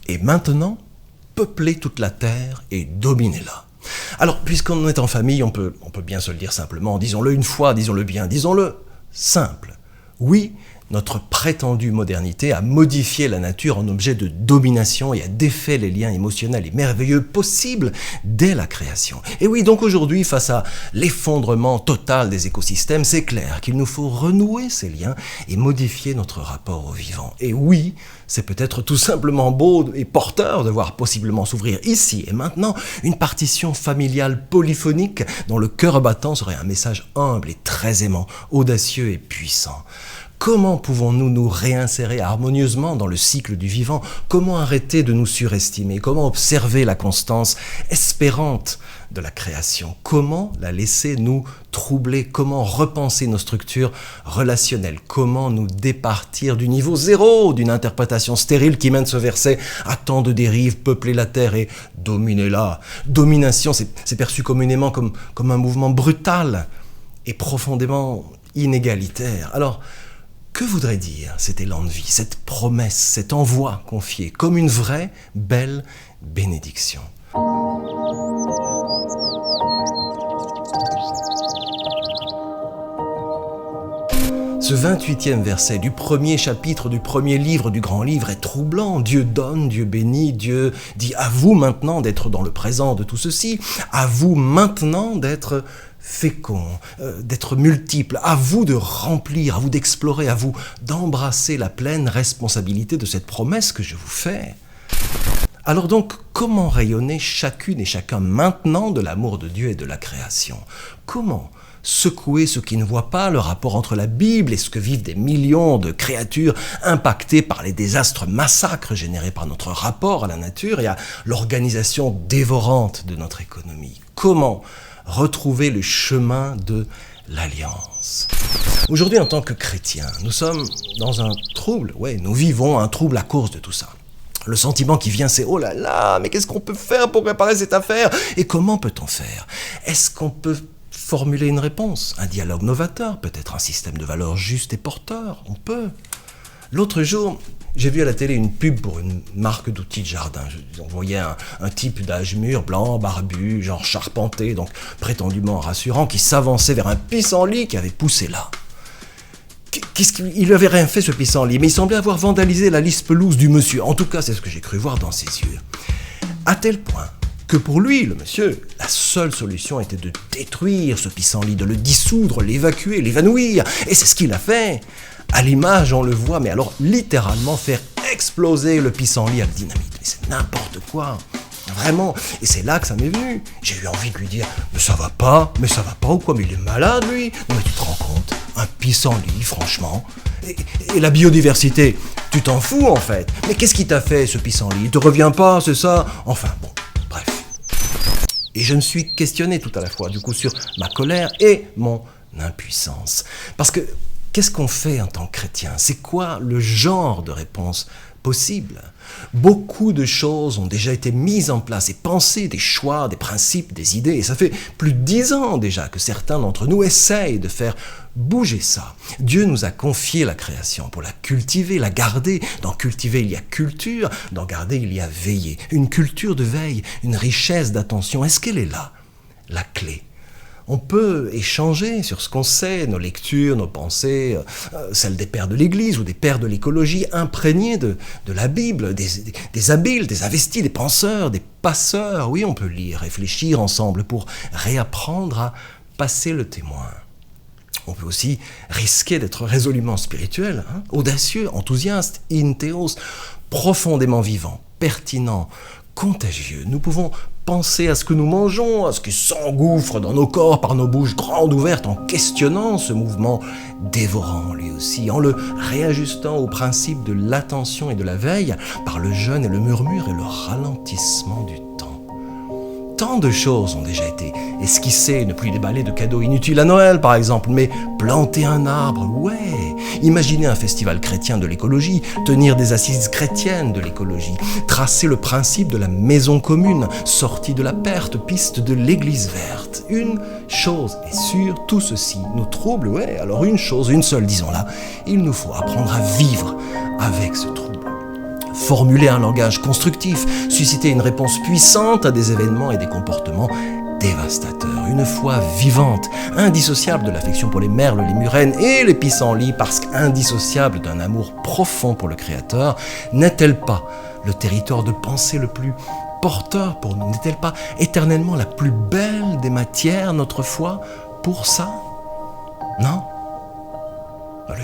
et maintenant, peuplez toute la terre et dominez-la. Alors, puisqu'on est en famille, on peut bien se le dire simplement, disons-le une fois, disons-le bien, disons-le simple. Oui, notre prétendue modernité a modifié la nature en objet de domination et a défait les liens émotionnels et merveilleux possibles dès la création. Et oui, donc aujourd'hui, face à l'effondrement total des écosystèmes, c'est clair qu'il nous faut renouer ces liens et modifier notre rapport au vivant. Et oui, c'est peut-être tout simplement beau et porteur de voir possiblement s'ouvrir ici et maintenant une partition familiale polyphonique dont le cœur battant serait un message humble et très aimant, audacieux et puissant. Comment pouvons-nous nous réinsérer harmonieusement dans le cycle du vivant? Comment arrêter de nous surestimer? Comment observer la constance espérante de la création? Comment la laisser nous troubler? Comment repenser nos structures relationnelles? Comment nous départir du niveau zéro d'une interprétation stérile qui mène ce verset à tant de dérives, peupler la terre et dominer-la? Domination, c'est perçu communément comme un mouvement brutal et profondément inégalitaire. Alors, que voudrait dire cet élan de vie, cette promesse, cet envoi confié comme une vraie, belle bénédiction? Ce 28e verset du premier chapitre du premier livre du grand livre est troublant. Dieu donne, Dieu bénit, Dieu dit à vous maintenant d'être dans le présent de tout ceci, à vous maintenant d'être fécond, d'être multiple, à vous de remplir, à vous d'explorer, à vous d'embrasser la pleine responsabilité de cette promesse que je vous fais. Alors donc, comment rayonner chacune et chacun maintenant de l'amour de Dieu et de la création? Comment secouer ceux qui ne voient pas le rapport entre la Bible et ce que vivent des millions de créatures impactées par les désastres massacres générés par notre rapport à la nature et à l'organisation dévorante de notre économie? Comment retrouver le chemin de l'alliance? Aujourd'hui, en tant que chrétiens, nous sommes dans un trouble. Ouais, nous vivons un trouble à cause de tout ça. Le sentiment qui vient, c'est « Oh là là, mais qu'est-ce qu'on peut faire pour réparer cette affaire ?» Et comment peut-on faire? Est-ce qu'on peut formuler une réponse? Un dialogue novateur, peut-être un système de valeurs juste et porteur? On peut. L'autre jour, j'ai vu à la télé une pub pour une marque d'outils de jardin. On voyait un type d'âge mûr, blanc, barbu, genre charpenté, donc prétendument rassurant, qui s'avançait vers un pissenlit qui avait poussé là. Il n'avait rien fait, ce pissenlit, mais il semblait avoir vandalisé la lisse pelouse du monsieur. En tout cas, c'est ce que j'ai cru voir dans ses yeux. À tel point que pour lui, le monsieur, la seule solution était de détruire ce pissenlit, de le dissoudre, l'évacuer, l'évanouir. Et c'est ce qu'il a fait. À l'image, on le voit, mais alors littéralement faire exploser le pissenlit à la dynamite. Mais c'est n'importe quoi. Vraiment. Et c'est là que ça m'est venu. J'ai eu envie de lui dire « Mais ça va pas ou quoi? Mais il est malade, lui. Non, mais tu te rends compte? Un pissenlit, franchement. Et la biodiversité, tu t'en fous, en fait. Mais qu'est-ce qui t'a fait, ce pissenlit? Il te revient pas, c'est ça? Enfin, bon, bref. » Et je me suis questionné tout à la fois, du coup, sur ma colère et mon impuissance. Parce que, qu'est-ce qu'on fait en tant que chrétien? C'est quoi le genre de réponse possible? Beaucoup de choses ont déjà été mises en place et pensées, des choix, des principes, des idées. Et ça fait plus de 10 ans déjà que certains d'entre nous essayent de faire bouger ça. Dieu nous a confié la création pour la cultiver, la garder. Dans cultiver, il y a culture. Dans garder, il y a veiller. Une culture de veille, une richesse d'attention. Est-ce qu'elle est là? La clé. On peut échanger sur ce qu'on sait, nos lectures, nos pensées, celles des pères de l'Église ou des pères de l'écologie, imprégnés de la Bible, des habiles, des investis, des penseurs, des passeurs. Oui, on peut lire, réfléchir ensemble pour réapprendre à passer le témoin. On peut aussi risquer d'être résolument spirituel, audacieux, enthousiaste, in-théos, profondément vivant, pertinent, contagieux. Nous pouvons penser à ce que nous mangeons, à ce qui s'engouffre dans nos corps par nos bouches grandes ouvertes, en questionnant ce mouvement dévorant lui aussi, en le réajustant au principe de l'attention et de la veille par le jeûne et le murmure et le ralentissement du temps. Tant de choses ont déjà été esquissées, ne plus déballer de cadeaux inutiles à Noël par exemple, mais planter un arbre, ouais, imaginer un festival chrétien de l'écologie, tenir des assises chrétiennes de l'écologie, tracer le principe de la maison commune, sortie de la perte, piste de l'église verte. Une chose est sûre, tout ceci nous trouble, ouais, alors une chose, une seule, disons-la, il nous faut apprendre à vivre avec ce trouble. formuler un langage constructif, susciter une réponse puissante à des événements et des comportements dévastateurs. Une foi vivante, indissociable de l'affection pour les merles, les murènes et les pissenlits, parce qu'indissociable d'un amour profond pour le Créateur, n'est-elle pas le territoire de pensée le plus porteur pour nous? N'est-elle pas éternellement la plus belle des matières, notre foi, pour ça? Non? Allez,